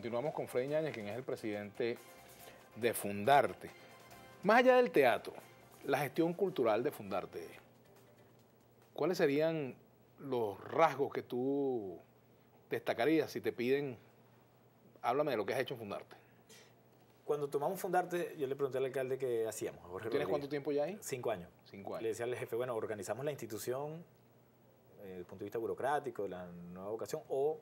continuamos con Freddy Ñañez, quien es el presidente de Fundarte. Más allá del teatro, la gestión cultural de Fundarte, ¿cuáles serían los rasgos que tú destacarías si te piden, háblame de lo que has hecho en Fundarte? Cuando tomamos Fundarte, yo le pregunté al alcalde qué hacíamos. A Jorge ¿Tienes Rodríguez. cuánto tiempo ya ahí? 5 años. 5 años. Le decía al jefe, bueno, organizamos la institución desde el punto de vista burocrático, de la nueva vocación, o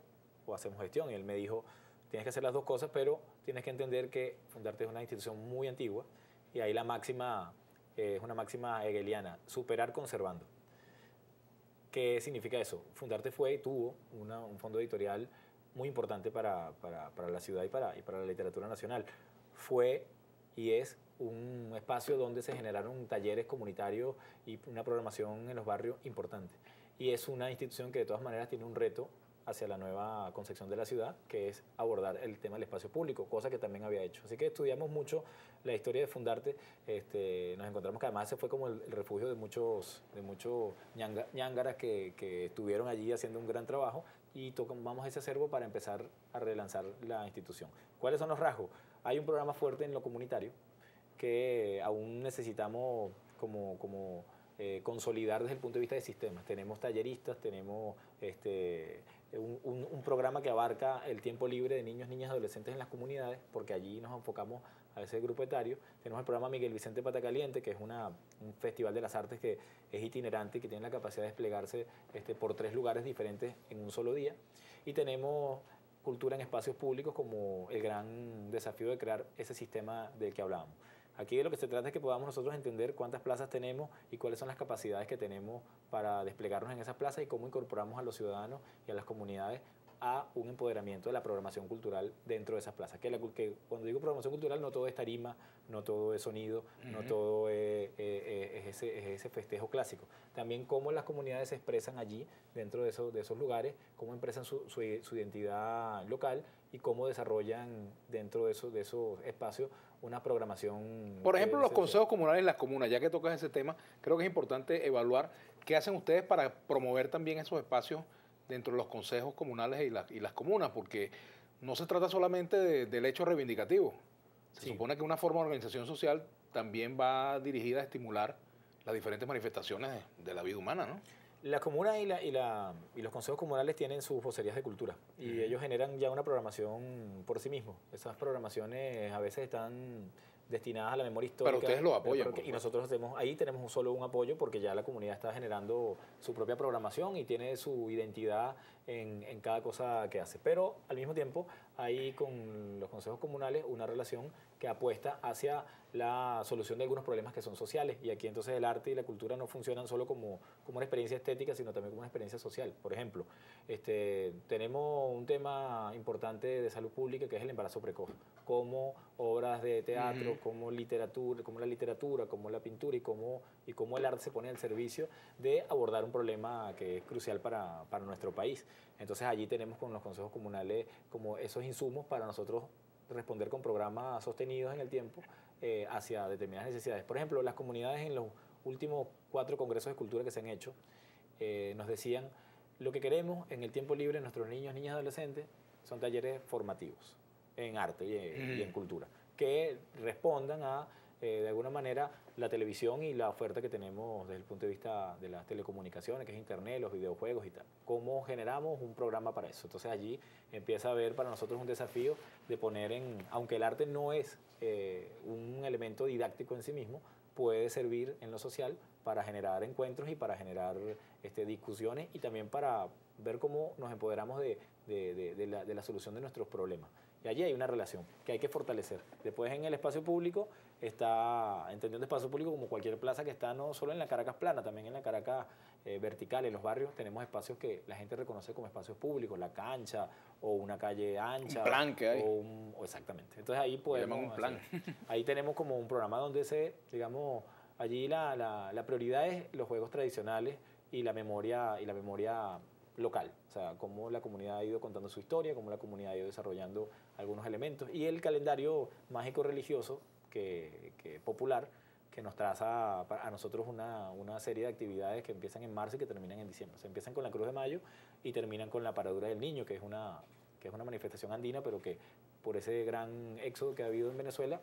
hacemos gestión. Y él me dijo, tienes que hacer las dos cosas, pero tienes que entender que Fundarte es una institución muy antigua y ahí la máxima es una máxima hegeliana, superar conservando. ¿Qué significa eso? Fundarte fue y tuvo un fondo editorial muy importante para la ciudad y para la literatura nacional. Fue y es un espacio donde se generaron talleres comunitarios y una programación en los barrios importante. Y es una institución que de todas maneras tiene un reto hacia la nueva concepción de la ciudad, que es abordar el tema del espacio público, cosa que también había hecho. Así que estudiamos mucho la historia de Fundarte. Nos encontramos que además se fue como el refugio de muchos ñángaras que estuvieron allí haciendo un gran trabajo y tomamos ese acervo para empezar a relanzar la institución. ¿Cuáles son los rasgos? Hay un programa fuerte en lo comunitario que aún necesitamos consolidar desde el punto de vista de sistemas. Tenemos talleristas, tenemos un programa que abarca el tiempo libre de niños, niñas y adolescentes en las comunidades, porque allí nos enfocamos a ese grupo etario. Tenemos el programa Miguel Vicente Patacaliente, que es un festival de las artes que es itinerante y que tiene la capacidad de desplegarse por 3 lugares diferentes en un solo día. Y tenemos cultura en espacios públicos como el gran desafío de crear ese sistema del que hablábamos. Aquí de lo que se trata es que podamos nosotros entender cuántas plazas tenemos y cuáles son las capacidades que tenemos para desplegarnos en esas plazas y cómo incorporamos a los ciudadanos y a las comunidades a un empoderamiento de la programación cultural dentro de esas plazas. Que cuando digo programación cultural no todo es tarima, no todo es sonido, no todo es ese festejo clásico. También cómo las comunidades se expresan allí dentro de esos lugares, cómo expresan su identidad local y cómo desarrollan dentro de esos espacios una programación. Por ejemplo, los consejos comunales en las comunas, ya que tocas ese tema, creo que es importante evaluar qué hacen ustedes para promover también esos espacios dentro de los consejos comunales y las comunas, porque no se trata solamente del hecho reivindicativo. Se supone que una forma de organización social también va dirigida a estimular las diferentes manifestaciones de la vida humana, ¿no? La comuna y los consejos comunales tienen sus vocerías de cultura y ellos generan ya una programación por sí mismos. Esas programaciones a veces están destinadas a la memoria histórica. Pero ustedes lo apoyan. Y nosotros ahí tenemos solo un apoyo porque ya la comunidad está generando su propia programación y tiene su identidad en cada cosa que hace. Pero al mismo tiempo hay con los consejos comunales una relación que apuesta hacia la solución de algunos problemas que son sociales. Y aquí entonces el arte y la cultura no funcionan solo como una experiencia estética, sino también como una experiencia social. Por ejemplo, tenemos un tema importante de salud pública que es el embarazo precoz. Como obras de teatro, como literatura, como la pintura y cómo el arte se pone al servicio de abordar un problema que es crucial para nuestro país. Entonces allí tenemos con los consejos comunales como esos insumos para nosotros responder con programas sostenidos en el tiempo hacia determinadas necesidades. Por ejemplo, las comunidades en los últimos 4 congresos de cultura que se han hecho nos decían, lo que queremos en el tiempo libre de nuestros niños, niñas y adolescentes son talleres formativos en arte y en cultura, que respondan a, de alguna manera, la televisión y la oferta que tenemos desde el punto de vista de las telecomunicaciones, que es internet, los videojuegos y tal. ¿Cómo generamos un programa para eso? Entonces allí empieza a haber para nosotros un desafío de poner aunque el arte no es un elemento didáctico en sí mismo, puede servir en lo social para generar encuentros y para generar discusiones y también para ver cómo nos empoderamos de la solución de nuestros problemas. Y allí hay una relación que hay que fortalecer. Después en el espacio público está entendiendo espacio público como cualquier plaza que está no solo en la Caracas plana, también en la Caracas vertical. En los barrios tenemos espacios que la gente reconoce como espacios públicos, la cancha o una calle ancha. Un plan que hay. Exactamente. Entonces ahí podemos... un plan. Ahí tenemos como un programa donde allí la prioridad es los juegos tradicionales y la memoria local, o sea, cómo la comunidad ha ido contando su historia, cómo la comunidad ha ido desarrollando algunos elementos y el calendario mágico religioso popular que nos traza a nosotros una serie de actividades que empiezan en marzo y que terminan en diciembre. O sea, empiezan con la Cruz de Mayo y terminan con la Paradura del Niño, que es una manifestación andina, pero que por ese gran éxodo que ha habido en Venezuela,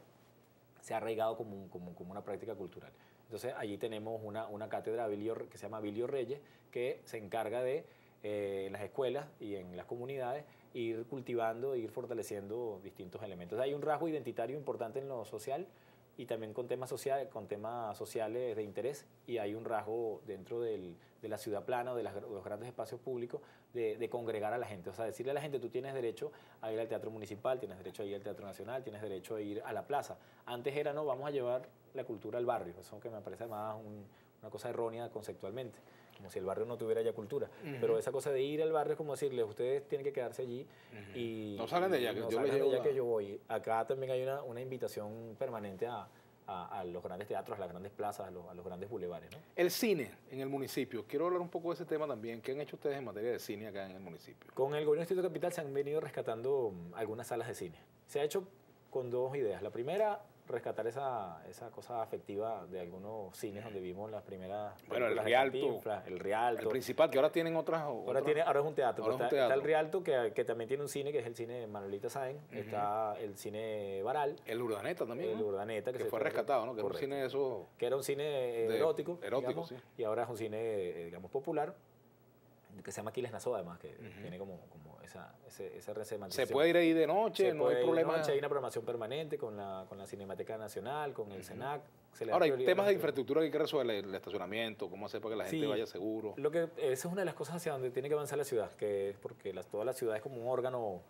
se ha arraigado como una práctica cultural. Entonces, allí tenemos una cátedra que se llama Abilio Reyes, que se encarga de, en las escuelas y en las comunidades, ir cultivando, ir fortaleciendo distintos elementos. Hay un rasgo identitario importante en lo social y también con temas sociales de interés, y hay un rasgo dentro de la ciudad plana o de los grandes espacios públicos de congregar a la gente. O sea, decirle a la gente, tú tienes derecho a ir al Teatro Municipal, tienes derecho a ir al Teatro Nacional, tienes derecho a ir a la plaza. Antes era, no, vamos a llevar la cultura al barrio. Eso que me parece además una cosa errónea conceptualmente, como si el barrio no tuviera ya cultura. Pero esa cosa de ir al barrio es como decirle, ustedes tienen que quedarse allí y no salgan de allá, no salgan de allá que yo voy. Acá también hay una invitación permanente a los grandes teatros, a las grandes plazas, a los grandes bulevares, ¿no? El cine en el municipio. Quiero hablar un poco de ese tema también. ¿Qué han hecho ustedes en materia de cine acá en el municipio? Con el Gobierno del Distrito Capital se han venido rescatando algunas salas de cine. Se ha hecho con dos ideas. La primera, rescatar esa cosa afectiva de algunos cines donde vimos las primeras... Bueno, el Rialto. El Rialto. El Principal, que ahora tienen otras... Ahora es un teatro. Está el Rialto, que también tiene un cine, que es el cine Manuelita Sáenz. Está el cine Baral. El Urdaneta también, El ¿no? Urdaneta. Que fue rescatado, ¿no? Que era un cine de esos... Que era un cine erótico, digamos, sí. Y ahora es un cine, digamos, popular, que se llama Aquiles Nazoa, además, que tiene como esa resemanticización. Se puede ir ahí de noche, no hay problema. Hay una programación permanente con la Cinemateca Nacional, con el CENAC. Ahora, hay temas de infraestructura que hay que resolver, el estacionamiento, cómo hacer para que la gente vaya seguro. Esa es una de las cosas hacia donde tiene que avanzar la ciudad, que es porque toda la ciudad es como un órgano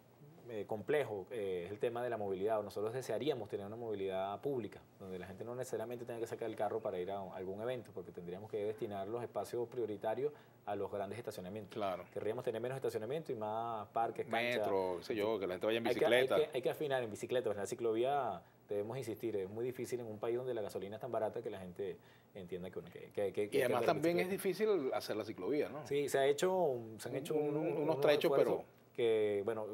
complejo, es el tema de la movilidad. Nosotros desearíamos tener una movilidad pública, donde la gente no necesariamente tenga que sacar el carro para ir a algún evento, porque tendríamos que destinar los espacios prioritarios a los grandes estacionamientos. Claro. Querríamos tener menos estacionamiento y más parques, metro, qué sé yo, que la gente vaya en bicicleta. Hay que afinar en bicicleta. En la ciclovía debemos insistir, es muy difícil en un país donde la gasolina es tan barata que la gente entienda que y además también es difícil hacer la ciclovía, ¿no? Sí, se han hecho unos trechos, pero... que, bueno,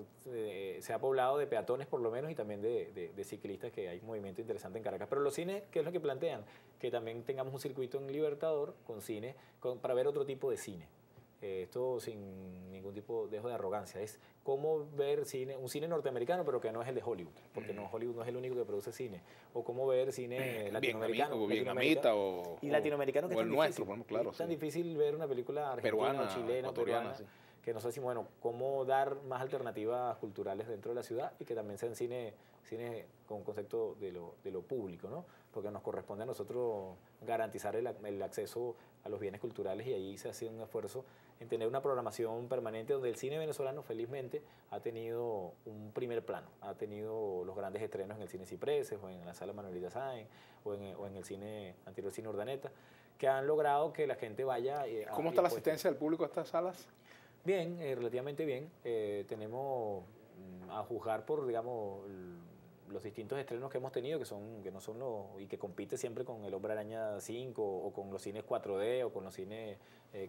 se ha poblado de peatones por lo menos y también de ciclistas, que hay un movimiento interesante en Caracas. Pero los cines, ¿qué es lo que plantean? Que también tengamos un circuito en Libertador con cine, para ver otro tipo de cine. Esto sin ningún tipo de arrogancia. Es cómo ver un cine norteamericano, pero que no es el de Hollywood, porque Hollywood no es el único que produce cine. O cómo ver cine latinoamericano. Vietnamita y latinoamericano, que o es el tan nuestro, difícil, claro. Es tan difícil ver una película argentina, peruana, chilena, ecuatoriana, peruana, que nosotros decimos, bueno, cómo dar más alternativas culturales dentro de la ciudad y que también sean cine con concepto de lo público, ¿no? Porque nos corresponde a nosotros garantizar el acceso a los bienes culturales, y ahí se hace un esfuerzo en tener una programación permanente donde el cine venezolano felizmente ha tenido un primer plano, ha tenido los grandes estrenos en el Cine Cipreses o en la Sala Manuelita Sáenz o en el cine anterior Cine Urdaneta, que han logrado que la gente vaya... ¿Cómo está la asistencia del público a estas salas? Bien, relativamente bien. Tenemos, a juzgar por, digamos, los distintos estrenos que hemos tenido, que no son y que compite siempre con El Hombre Araña 5 o con los cines 4D o con los cines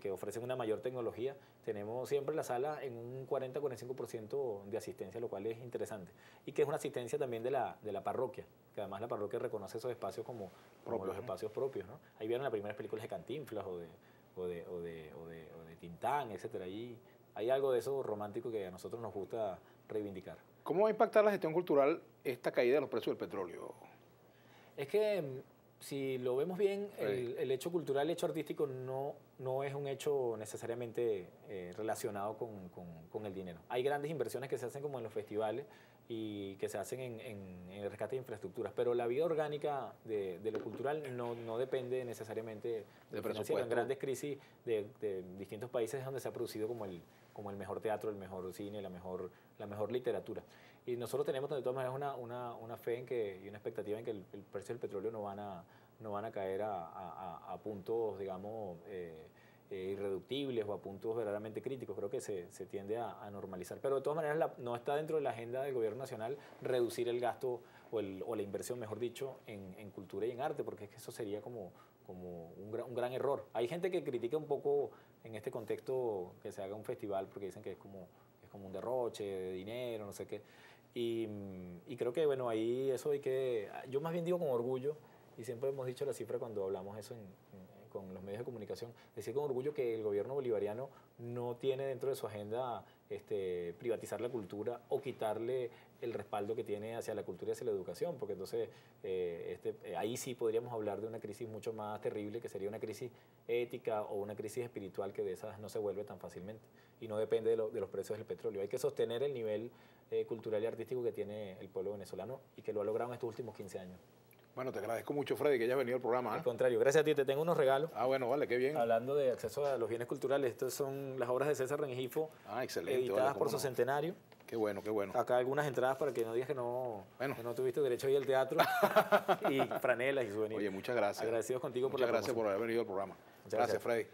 que ofrecen una mayor tecnología. Tenemos siempre la sala en un 40-45% de asistencia, lo cual es interesante. Y que es una asistencia también de la parroquia, que además la parroquia reconoce esos espacios como los espacios propios, ¿no? Ahí vieron las primeras películas de Cantinflas o de Tintán, etcétera. Ahí hay algo de eso romántico que a nosotros nos gusta reivindicar. ¿Cómo va a impactar la gestión cultural esta caída de los precios del petróleo? Es que si lo vemos bien, el hecho cultural, el hecho artístico no es un hecho necesariamente relacionado con el dinero. Hay grandes inversiones que se hacen como en los festivales y que se hacen en el rescate de infraestructuras, pero la vida orgánica de lo cultural no depende necesariamente de presupuesto. En grandes crisis de distintos países es donde se ha producido como el mejor teatro, el mejor cine, la mejor literatura. Y nosotros tenemos de todas maneras una fe y una expectativa en que el precio del petróleo no van a caer a puntos, digamos, irreductible o a puntos verdaderamente críticos. Creo que se tiende a normalizar. Pero de todas maneras no está dentro de la agenda del gobierno nacional reducir el gasto o la inversión, mejor dicho, en cultura y en arte, porque es que eso sería como un gran error. Hay gente que critica un poco en este contexto que se haga un festival porque dicen que es como un derroche de dinero, no sé qué. Y creo que, bueno, ahí eso hay que... Yo más bien digo con orgullo, y siempre hemos dicho la cifra cuando hablamos eso con los medios de comunicación, decir con orgullo que el gobierno bolivariano no tiene dentro de su agenda privatizar la cultura o quitarle el respaldo que tiene hacia la cultura y hacia la educación, porque entonces ahí sí podríamos hablar de una crisis mucho más terrible, que sería una crisis ética o una crisis espiritual, que de esas no se vuelve tan fácilmente y no depende de los precios del petróleo. Hay que sostener el nivel cultural y artístico que tiene el pueblo venezolano y que lo ha logrado en estos últimos 15 años. Bueno, te agradezco mucho, Freddy, que hayas venido al programa. Al contrario, gracias a ti. Te tengo unos regalos. Bueno, vale, qué bien. Hablando de acceso a los bienes culturales, estas son las obras de César Rengifo, excelente, editadas por su centenario. Qué bueno, qué bueno. Acá algunas entradas para que no digas que no tuviste derecho a ir al teatro, y franelas y souvenirs. Oye, muchas gracias. Agradecidos contigo por la promoción. Muchas gracias por haber venido al programa. Gracias, Freddy.